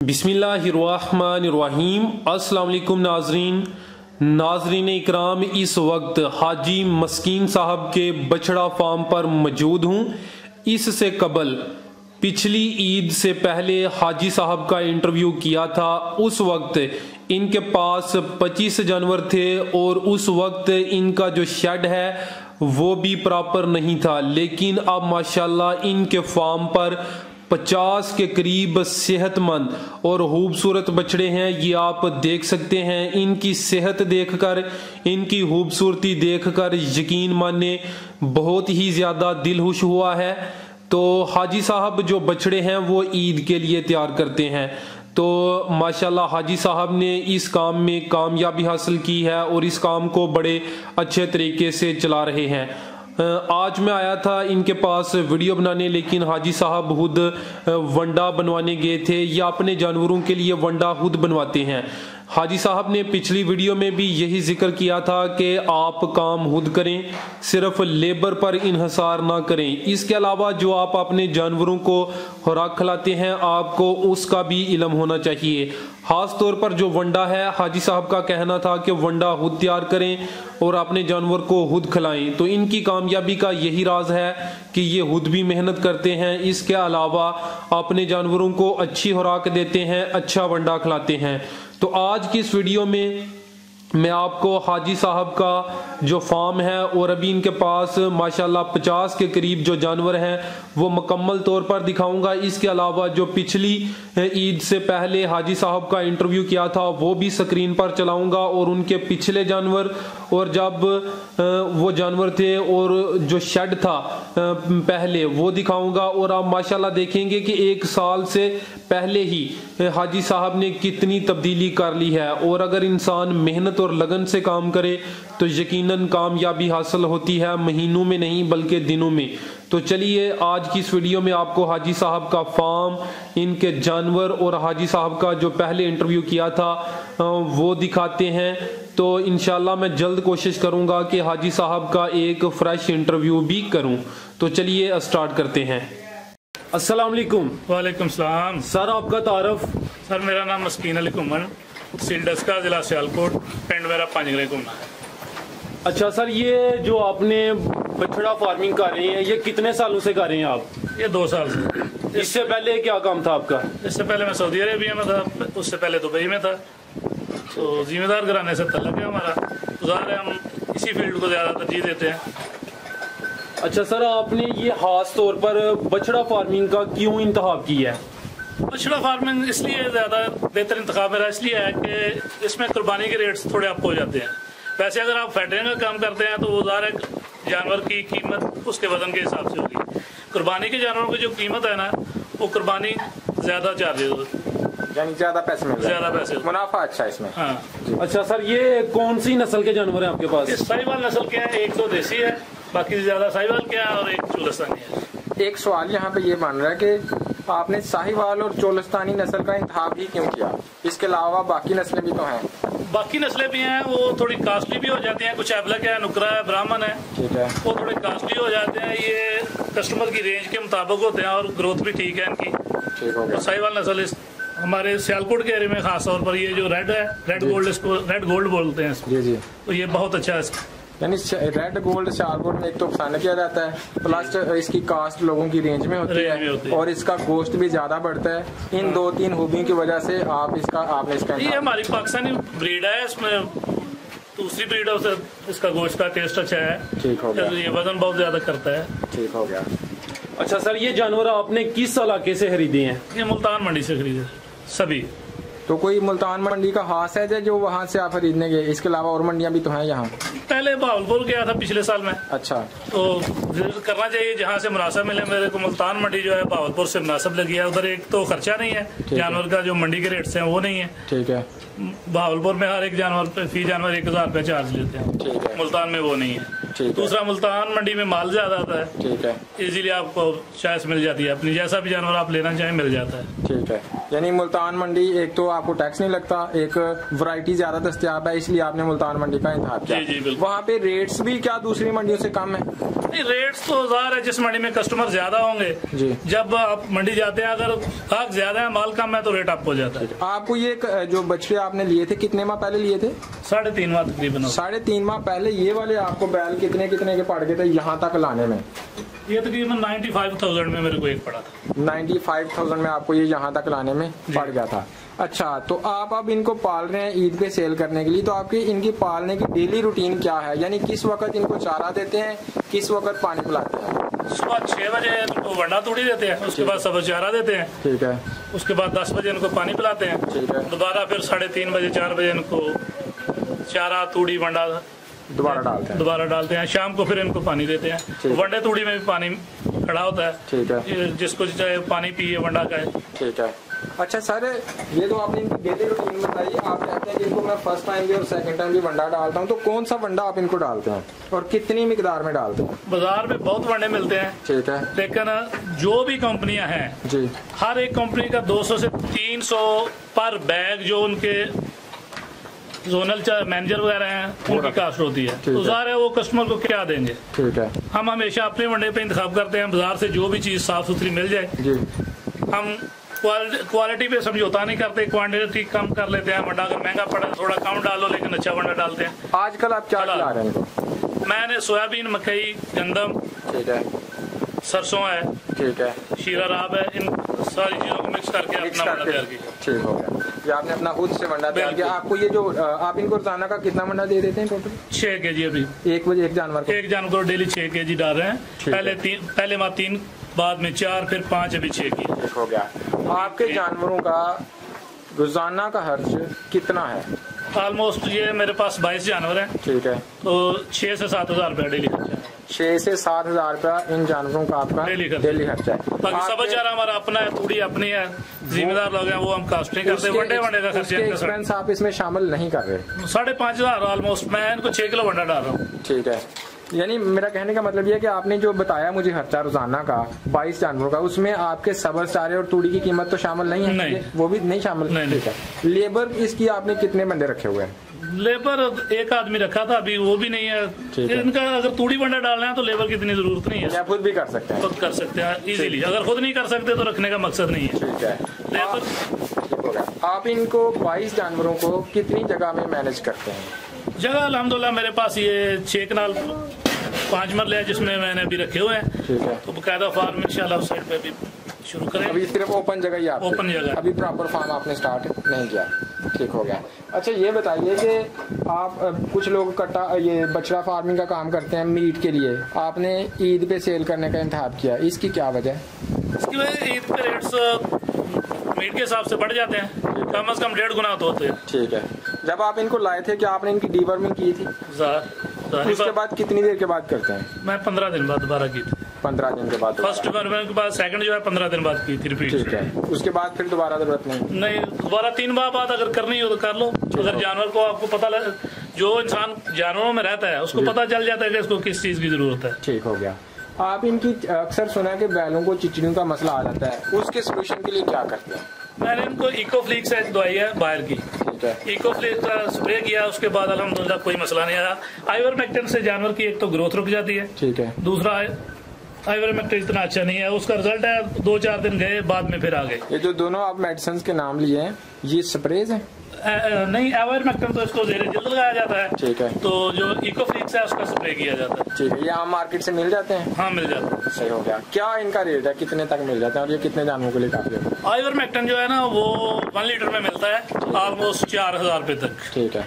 बिस्मिल्लाहिर्रहमानिर्रहीम। अस्सलाम वालेकुम नाजरीन इकराम, इस वक्त हाजी मस्कीन साहब के बछड़ा फार्म पर मौजूद हूँ। इससे कबल पिछली ईद से पहले हाजी साहब का इंटरव्यू किया था। उस वक्त इनके पास 25 जानवर थे और उस वक्त इनका जो शेड है वो भी प्रॉपर नहीं था, लेकिन अब माशाल्लाह इनके फार्म पर 50 के करीब सेहतमंद और खूबसूरत बछड़े हैं। ये आप देख सकते हैं। इनकी सेहत देखकर, इनकी खूबसूरती देखकर यकीन माने बहुत ही ज़्यादा दिल खुश हुआ है। तो हाजी साहब जो बछड़े हैं वो ईद के लिए तैयार करते हैं। तो माशाल्लाह हाजी साहब ने इस काम में कामयाबी हासिल की है और इस काम को बड़े अच्छे तरीके से चला रहे हैं। आज मैं आया था इनके पास वीडियो बनाने, लेकिन हाजी साहब खुद वंडा बनवाने गए थे या अपने जानवरों के लिए वंडा खुद बनवाते हैं। हाजी साहब ने पिछली वीडियो में भी यही जिक्र किया था कि आप काम खुद करें, सिर्फ लेबर पर इन्हिसार ना करें। इसके अलावा जो आप अपने जानवरों को खुराक खिलाते हैं आपको उसका भी इल्म होना चाहिए। खास तौर पर जो वंडा है, हाजी साहब का कहना था कि वंडा खुद तैयार करें और अपने जानवर को खुद खिलाएं। तो इनकी कामयाबी का यही राज है कि ये खुद भी मेहनत करते हैं, इसके अलावा अपने जानवरों को अच्छी खुराक देते हैं, अच्छा वंडा खिलाते हैं। तो आज की इस वीडियो में मैं आपको हाजी साहब का जो फार्म है और अभी इनके पास माशाल्लाह 50 के करीब जो जानवर हैं वो मुकम्मल तौर पर दिखाऊंगा। इसके अलावा जो पिछली ईद से पहले हाजी साहब का इंटरव्यू किया था वो भी स्क्रीन पर चलाऊंगा और उनके पिछले जानवर और जब वो जानवर थे और जो शेड था पहले वो दिखाऊंगा। और आप माशाल्लाह देखेंगे कि 1 साल से पहले ही हाजी साहब ने कितनी तब्दीली कर ली है। और अगर इंसान मेहनत और लगन से काम करे तो यकीनन कामयाबी हासिल होती है, महीनों में नहीं बल्कि दिनों में। तो चलिए आज की इस वीडियो में आपको हाजी साहब का फार्म, इनके जानवर और हाजी साहब का जो पहले इंटरव्यू किया था वो दिखाते हैं। तो इंशाल्लाह मैं जल्द कोशिश करूंगा कि हाजी साहब का एक फ्रेश इंटरव्यू भी करूं। तो चलिए स्टार्ट करते हैं। अस्सलाम वालेकुम। वालेकुम सलाम। सर आपका तारफ? सर मेरा नाम मस्कीन अली कुमन, सिलडस का जिला सियालकोट, पिंड मेरा पांजगरे कुमन। अच्छा सर, ये जो आपने बछड़ा फार्मिंग कर रहे हैं ये कितने सालों से कर रहे हैं आप? ये 2 साल से। इससे पहले क्या काम था आपका? इससे पहले मैं सऊदी अरेबिया में था, उससे पहले दुबई में था। तो जिम्मेदार घराने से तल्लुक है हमारा, ज़ाहिर है हम इसी फील्ड को ज़्यादा तरजीह देते हैं। अच्छा सर, आपने ये खास तौर पर बछड़ा फार्मिंग का क्यों इंतखाब किया है? बछड़ा फार्मिंग इसलिए ज़्यादा बेहतर इंतखाब मेरा इसलिए है कि इसमें कुर्बानी के रेट्स थोड़े अप हो जाते हैं। वैसे अगर आप फैटरिंग का काम करते हैं तो वो ज़ाहिर है जानवर की कीमत उसके वजन के हिसाब से होगी। कुर्बानी के जानवरों की जो कीमत है ना वो कुर्बानी ज़्यादा चार्जेज होती है, यानी ज्यादा पैसे मिलते हैं, ज़्यादा पैसे, मुनाफा अच्छा है इसमें। हाँ। अच्छा सर, ये कौन सी नस्ल के जानवर हैं आपके पास? साहिवाल नस्ल के हैं, एक तो देसी है, बाकी ज्यादा साहिवाल के हैं और एक चोलस्तानी है। एक सवाल यहाँ पे ये बन रहा है कि आपने साहिवाल और चोलस्तानी नस्ल का इंतखाब ही क्यों किया? इसके अलावा बाकी नस्लें भी तो हैं। बाकी नस्लें भी हैं, वो थोड़ी कास्टली भी हो जाती हैं। कुछ एबलक है, नुकरा है, ब्राह्मण है, ठीक है, वो थोड़े कास्टली हो जाते हैं। ये कस्टमर की रेंज के मुताबिक होते हैं और ग्रोथ भी ठीक है इनकी। ठीक हो गया। तो साहिवाल नस्ल हमारे सियालकोट के एरिया में खास तौर पर ये जो रेड है, रेड गोल्ड, इसको रेड गोल्ड बोलते हैं इसको। जी जी। तो ये बहुत अच्छा है। यानी रेड गोल्ड सियालकोट में एक तो पसंद किया जाता है, प्लस इसकी कास्ट लोगों की रेंज में होती है और इसका गोश्त भी ज्यादा बढ़ता है। इन 2-3 खूबियों की वजह से आपने इसका ये हमारी पाकिस्तानी ब्रीड है, इसमें दूसरी ब्रीड से इसका गोश्त का टेस्ट अच्छा है। ठीक हो गया। ये वजन बहुत ज्यादा करता है। ठीक हो गया। अच्छा सर, ये जानवर आपने किस इलाके से खरीदे हैं? ये मुल्तान मंडी से खरीदे सभी। तो कोई मुल्तान मंडी का खास है जो वहाँ से आप खरीदने गए? इसके अलावा और मंडियाँ भी तो हैं यहाँ? पहले बहावलपुर गया था पिछले साल में। अच्छा। तो करना चाहिए जहाँ से मुनासिब मिले। मेरे को मुल्तान मंडी जो है बहावलपुर से मुनासिब लगी है। उधर एक तो खर्चा नहीं है, जानवर का जो मंडी के रेट्स हैं वो नहीं है। ठीक है। बहावलपुर में हर एक जानवर पे फी जानवर 1000 रुपये चार्ज लेते हैं, मुल्तान में वो नहीं है। दूसरा मुल्तान मंडी में माल ज्यादा आता है, ठीक है, इजीली आपको चॉइस मिल जाती है, अपनी जैसा भी जानवर आप लेना चाहें मिल जाता है। ठीक है, यानी मुल्तान मंडी एक तो आपको टैक्स नहीं लगता, एक वैरायटी ज्यादा दस्तयाब है, इसलिए आपने मुल्तान मंडी का इंतखाब किया। जी बिल्कुल। वहाँ पे रेट्स भी क्या दूसरी मंडियों से कम है? नहीं, रेट्स तो ज़ाहिर है जिस मंडी में कस्टमर ज्यादा होंगे जी, जब आप मंडी जाते हैं अगर ग्राहक ज्यादा है माल कम है तो रेट अप हो जाता है। आपको ये जो बछड़े आपने लिए थे कितने माह पहले लिए थे? 3.5 माह तकरीबन। 3.5 माह पहले ये वाले आपको बैल कितने के पड़ गए थे यहाँ तक लाने में? ये तकरीबन 95,000 में मेरे को एक पड़ा था। 95,000 में आपको ये यहाँ तक लाने में पड़ गया था। अच्छा, तो आप अब इनको पाल रहे हैं ईद पे सेल करने के लिए, तो आपकी इनकी पालने की डेली रूटीन क्या है? यानी किस वक्त इनको चारा देते हैं, किस वक्त पानी पिलाते हैं? सुबह 6 बजे इनको वंडा तोड़ी देते हैं, उसके बाद सब्ज चारा देते हैं, ठीक है, उसके बाद 10 बजे इनको पानी पिलाते हैं, ठीक है, दोबारा फिर 3:30 बजे 4 बजे इनको चारा तूड़ी वंडा दोबारा डालते हैं, शाम को फिर इनको पानी देते हैं। वंडे तूड़ी में भी पानी खड़ा होता है, ठीक है, जिसको चाहे पानी पिए वंडा का है। ठीक है। अच्छा सर, ये तो आपने इनकी डेली रूटीन बताई, आप कहते हैं कि इनको मैं फर्स्ट टाइम भी और सेकंड टाइम भी वंडा डालता हूँ, तो कौन सा वंडा आप इनको डालते हैं और कितनी मिकदार में डालते हैं? बाजार में बहुत वंडे मिलते हैं, ठीक है, लेकिन जो भी कंपनियां हैं जी, हर एक कंपनी का 200 से 300 पर बैग जो उनके जोनल मैनेजर वगैरह हैं उनकी कास्ट होती है, तो ज़ाहिर है वो कस्टमर को क्या देंगे। ठीक है, हम हमेशा अपने वंडे पे इंतखाब करते हैं, बाजार से जो भी चीज साफ सुथरी मिल जाए जी, हम क्वालिटी पे समझौता नहीं करते, क्वांटिटी कम कर लेते हैं, वंडा अगर महंगा पड़े थोड़ा कम डालो लेकिन अच्छा वंडा डालते हैं। आजकल आप क्या खिला रहे हैं? मैंने सोयाबीन, मकई, गंदम, ठीक है, सरसों है, ठीक है, शीरा राब है, इन सारी चीजों को मिक्स करके अपना वंडा तैयार किया। ठीक हो गया, ये आपने अपना खुद से वंडा तैयार किया। आपको ये जो आप इनको रोजाना का कितना वंडा दे देते हैं टोटल? 6 kg अभी एक जानवर को डेली 6 kg डाल रहे हैं। पहले माह 3, बाद में 4, फिर 5, अभी 6 की हो गया। आपके जानवरों का रोजाना का खर्च कितना है? ऑलमोस्ट ये मेरे पास 22 जानवर हैं, ठीक है, तो 6 से 7 हजार रुपया डेली खर्चा है। 6 से 7 हजार रुपया इन जानवरों का आपका डेली खर्चा है। बाकी सब चारा हमारा अपना है, थोड़ी अपनी है, जिम्मेदार लोग हैं वो हम कास्ट नहीं करते। वंडे का खर्चा एक्सपेंस आप इसमें शामिल नहीं कर रहे? 5,500 ऑलमोस्ट। मैं इनको 6 किलो वंडा डाल रहा हूँ। ठीक है, यानी मेरा कहने का मतलब ये है कि आपने जो बताया मुझे खर्चा रोजाना का 22 जानवरों का, उसमें आपके सब्ज चारे और तूड़ी की कीमत तो शामिल नहीं है? नहीं, वो भी नहीं शामिल। ठीक है, लेबर इसकी आपने कितने बंदे रखे हुए हैं? लेबर एक आदमी रखा था, अभी वो भी नहीं है। इनका अगर तूड़ी वंडा डालना है तो लेबर की इतनी जरूरत नहीं है, खुद भी कर सकते हैं। खुद कर सकते हैं इजीली, अगर खुद नहीं कर सकते तो रखने का मकसद नहीं है। ठीक है, लेबर आप इनको 22 जानवरों को कितनी जगह में मैनेज करते हैं? जगह अल्हम्दुलिल्लाह मेरे पास ये 6 कनाल 5 मरले है जिसमें मैंने अभी रखे हुए हैं। ठीक है, तो बकायदा फार्म इंशाल्लाह उस साइड पे भी शुरू करें। अभी सिर्फ ओपन जगह ही, ओपन जगह, अभी प्रॉपर फार्म आपने स्टार्ट नहीं किया। ठीक हो गया। अच्छा ये बताइए कि आप कुछ लोग ये बछड़ा फार्मिंग का काम करते हैं मीट के लिए, आपने ईद पे सेल करने का इंतखाब किया, इसकी क्या वजह है? इसकी वजह ईद पे रेट्स मीट के हिसाब से बढ़ जाते हैं, कम से कम 1.5 गुना तो होते हैं। ठीक है, जब आप इनको लाए थे क्या आपने इनकी डीवर्मिंग की थी? उसके बाद कितनी देर के बाद करते हैं? मैं 15 दिन बाद दोबारा की थी। 15 दिन के बाद फर्स्ट के बाद सेकंड जो है 15 दिन बाद की थी रिपीट। ठीक है, उसके बाद फिर दोबारा जरूरत नहीं, दोबारा 3 माह बाद अगर करनी हो तो कर लो। अगर जानवर को आपको पता लगे, जो इंसान जानवरों में रहता है उसको पता चल जाता है कि इसको किस चीज की जरूरत है। ठीक हो गया। आप इनकी अक्सर सुना है कि बैलों को चिचड़ियों का मसला आ जाता है, उसके सोल्यूशन के लिए क्या करते हैं? मैंने इनको इकोफ्लिक्स एक दवाई है बाहर की, इकोफ्लिक्स का स्प्रे किया, उसके बाद अल्हम्दुलिल्लाह कोई मसला नहीं आया। आइवरमेक्टिन से जानवर की एक तो ग्रोथ रुक जाती है, ठीक है, दूसरा आइवरमेक्टिन इतना अच्छा नहीं है, उसका रिजल्ट है 2-4 दिन गए बाद में फिर आ गए। ये जो दोनों आप मेडिसिन के नाम लिए हैं ये स्प्रेज है? नहीं, आइवरमेक्टिन तो इसको ज़ेरे जल्द लगाया जाता है, ठीक है, तो जो इकोफ्लिक्स है उसका स्प्रे किया जाता है। ठीक है, ये आम मार्केट से मिल जाते हैं? हाँ मिल जाते हैं। सही हो गया। क्या इनका रेट है, कितने तक मिल जाता है और ये कितने जानवरों के लिए काफी है? आइवरमेक्टिन जो है ना वो 1 लीटर में मिलता है ऑलमोस्ट 4,000 रुपए तक। ठीक है,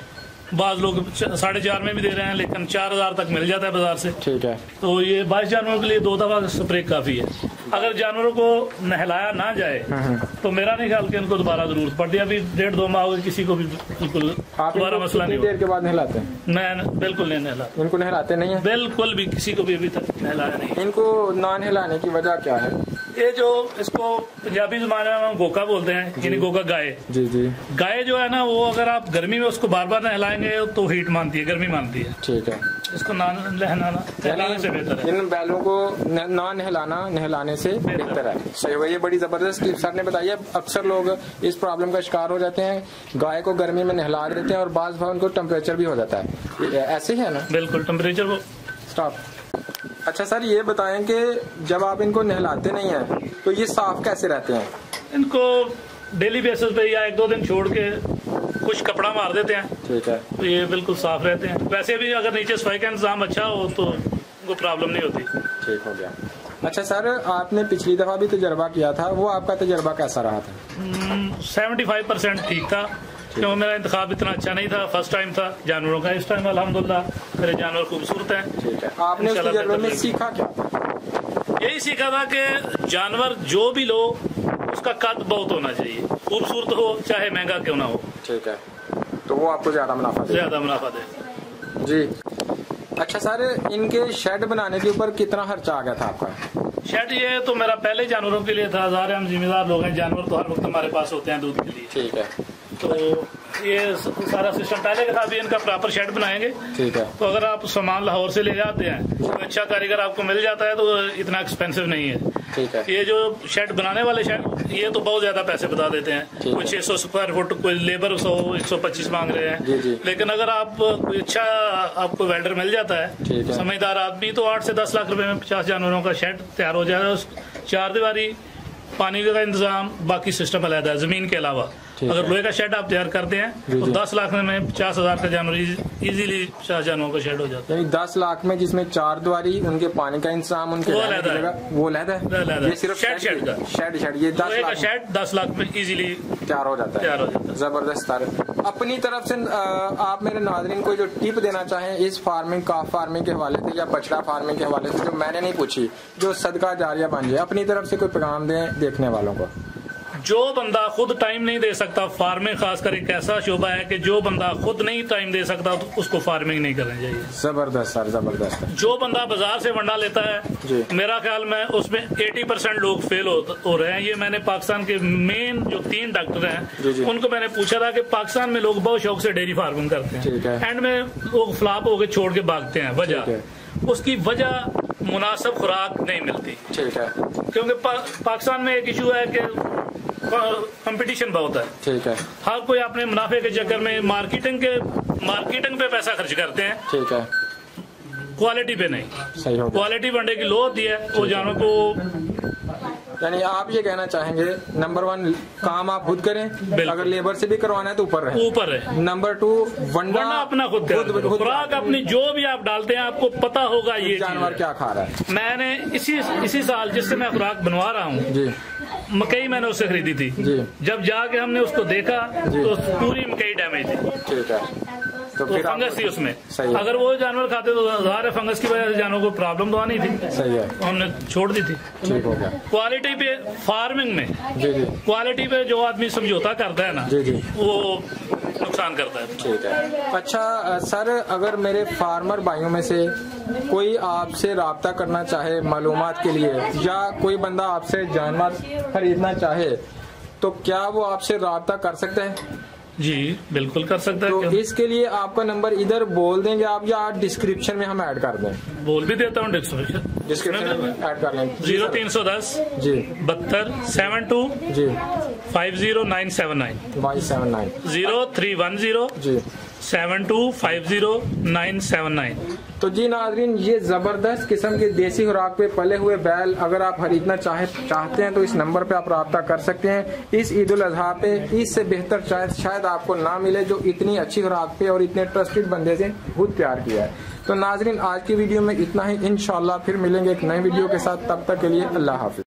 बाज लोग 4.5 में भी दे रहे हैं, लेकिन 4,000 तक मिल जाता है बाजार से। ठीक है, तो ये 22 जानवरों के लिए 2 दफा स्प्रे काफी है। अगर जानवरों को नहलाया ना जाए तो मेरा नहीं ख्याल कि इनको दोबारा जरूरत पड़ती है। अभी 1.5-2 माह हो गए, किसी को भी बिल्कुल दोबारा मसला नहीं। देर के बाद नहलाते हैं? मैं बिल्कुल नहीं नहलाते। इनको नहलाते नहीं है? बिल्कुल भी, किसी को भी अभी तक नहलाया नहीं। इनको ना नहलाने की वजह क्या है? ये जो इसको पंजाबी ज़बान में गोका बोलते हैं, यानी गोका गाय। जी जी। गाय जो है ना, वो अगर आप गर्मी में उसको बार बार नहलाएंगे तो हीट मानती है, गर्मी मानती है। ठीक है। इसको नहलाने से बेहतर है। इन बैलों को ना नहलाने से बेहतर है। सही है, ये बड़ी जबरदस्त टिप्स आपने बताई है। अक्सर लोग इस प्रॉब्लम का शिकार हो जाते हैं, गाय को गर्मी में नहला देते हैं और बाज़ बार उनको टेम्परेचर भी हो जाता है। ऐसे ही है ना? बिल्कुल, टेम्परेचर वो स्टॉप। अच्छा सर, ये बताएं कि जब आप इनको नहलाते नहीं हैं तो ये साफ कैसे रहते हैं? इनको डेली बेसिस पे या 1-2 दिन छोड़ के कुछ कपड़ा मार देते हैं। ठीक है। तो ये बिल्कुल साफ रहते हैं। वैसे भी अगर नीचे सफाई का इंतजाम अच्छा हो तो उनको प्रॉब्लम नहीं होती। ठीक हो गया। अच्छा सर, आपने पिछली दफा भी तजर्बा किया था, वो आपका तजर्बा कैसा रहा था? 75% ठीक था, क्योंकि मेरा इंतखाब इतना अच्छा नहीं था। फर्स्ट टाइम था जानवरों का। इस टाइम अल्हम्दुलिल्लाह मेरे जानवर खूबसूरत हैं। ठीक है। आपने उस तजर्बे में सीखा क्या? यही सीखा था कि जानवर जो भी लो उसका कद बहुत होना चाहिए, खूबसूरत हो चाहे महंगा क्यों ना हो। ठीक है, तो वो आपको ज्यादा मुनाफा दे। जी। अच्छा सर, इनके शेड बनाने के ऊपर कितना खर्चा आ गया था आपका? शेड ये तो मेरा पहले जानवरों के लिए था। ज़ाहिर हम जिम्मेदार लोग हैं, जानवर तो हर वक्त हमारे पास होते हैं दूध के लिए। ठीक है। तो ये सारा सिस्टम पहले के साथ भी इनका प्रॉपर शेड बनाएंगे। ठीक है। तो अगर आप सामान लाहौर से ले जाते हैं तो अच्छा कारीगर आपको मिल जाता है, तो इतना एक्सपेंसिव नहीं है। ठीक है। ये जो शेड बनाने वाले शेड, ये तो बहुत ज्यादा पैसे बता देते हैं। कोई 600 स्क्वायर फुट, कोई लेबर 100-125 मांग रहे हैं। जी जी। लेकिन अगर आप कोई अच्छा आपको वेल्डर मिल जाता है, समझदार आदमी, तो 8 से 10 लाख रुपए में 50 जानवरों का शेड तैयार हो जाएगा। 4 दीवारी, पानी का इंतजाम, बाकी सिस्टम अलग है जमीन के अलावा। अगर लोहे का शेड आप तैयार करते हैं तो 10 लाख में 50,000 का जानवर इजीली 50 जानवरों का शेड हो जाता है। 10 लाख में, जिसमें 4 दीवारी, उनके पानी का इंतजाम, उनके वो लहदा है। ये सिर्फ शेड का शेड ये 10 लाख में इजीली तैयार हो जाता है। जबरदस्त। अपनी तरफ से आप मेरे नाज़रीन को जो टिप देना चाहें इस फार्मिंग, काफ फार्मिंग के हवाले से या बछड़ा फार्मिंग के हवाले से, जो मैंने नहीं पूछी, जो सदका जारिया बन जाए, अपनी तरफ से कोई पैगाम दें देखने वालों को। जो बंदा खुद टाइम नहीं दे सकता, फार्मिंग खासकर एक ऐसा शोबा है कि जो बंदा खुद नहीं टाइम दे सकता तो उसको फार्मिंग नहीं करनी चाहिए। जबरदस्त सर, जबरदस्त। जो बंदा बाजार से वंडा लेता है, मेरा ख्याल में उसमें 80% लोग फेल हो रहे हैं। ये मैंने पाकिस्तान के मेन जो 3 डॉक्टर हैं उनको मैंने पूछा था कि पाकिस्तान में लोग बहुत शौक से डेयरी फार्मिंग करते हैं, एंड में लोग फ्लॉप होकर छोड़ के भागते हैं। वजह, उसकी वजह मुनासिब खुराक नहीं मिलती। ठीक है। क्योंकि पाकिस्तान में एक इशू है कि कंपटीशन बहुत है। ठीक है। हर कोई अपने मुनाफे के चक्कर में मार्केटिंग पे पैसा खर्च करते हैं। ठीक है। क्वालिटी पे नहीं। सही हो। क्वालिटी बनने की लो होती है, वो जानवर को। यानी आप ये कहना चाहेंगे, नंबर 1 काम आप खुद करें, अगर लेबर से भी करवाना है तो ऊपर है। नंबर 2 वंडा अपना खुद खुराक अपनी जो भी आप डालते हैं आपको पता होगा ये जानवर क्या खा रहा है। मैंने इसी साल जिससे मैं खुराक बनवा रहा हूँ, मकई मैंने उससे खरीदी थी। जब जाके हमने उसको देखा तो पूरी मकई डैमेज थी। ठीक है। तो फंगस थी उसमें। अगर वो जानवर खाते तो ज़ाहिर फंगस की वजह से जानवर को प्रॉब्लम तो आनी थी। सही है। हमने छोड़ दी थी। ठीक हो गया। क्वालिटी पे फार्मिंग में क्वालिटी पे जो आदमी समझौता करता है ना, वो नुकसान करता है। ठीक है। अच्छा सर, अगर मेरे फार्मर भाइयों में से कोई आपसे राब्ता करना चाहे मालूमात के लिए, या कोई बंदा आपसे जानवर खरीदना चाहे, तो क्या वो आपसे राब्ता कर सकते हैं? जी बिल्कुल कर सकता है। तो इसके लिए आपका नंबर इधर बोल देंगे आप, या डिस्क्रिप्शन में हम ऐड कर दें? बोल भी देता हूँ, डिस्क्रिप्शन में ऐड कर लें। 0310 जी 72 72 जी 50979 0310 जी 7250 तो जी नाजरीन, ये जबरदस्त किस्म के देसी खुराक पे पले हुए बैल अगर आप खरीदना चाहते हैं तो इस नंबर पे आप राब्ता कर सकते हैं। इस ईद उल अजहा पे इससे बेहतर शायद आपको ना मिले, जो इतनी अच्छी खुराक पे और इतने ट्रस्टेड बंदे से खुद तैयार किया है। तो नाजरीन, आज की वीडियो में इतना ही। इंशाल्लाह फिर मिलेंगे एक नई वीडियो के साथ। तब तक के लिए अल्लाह हाफिज।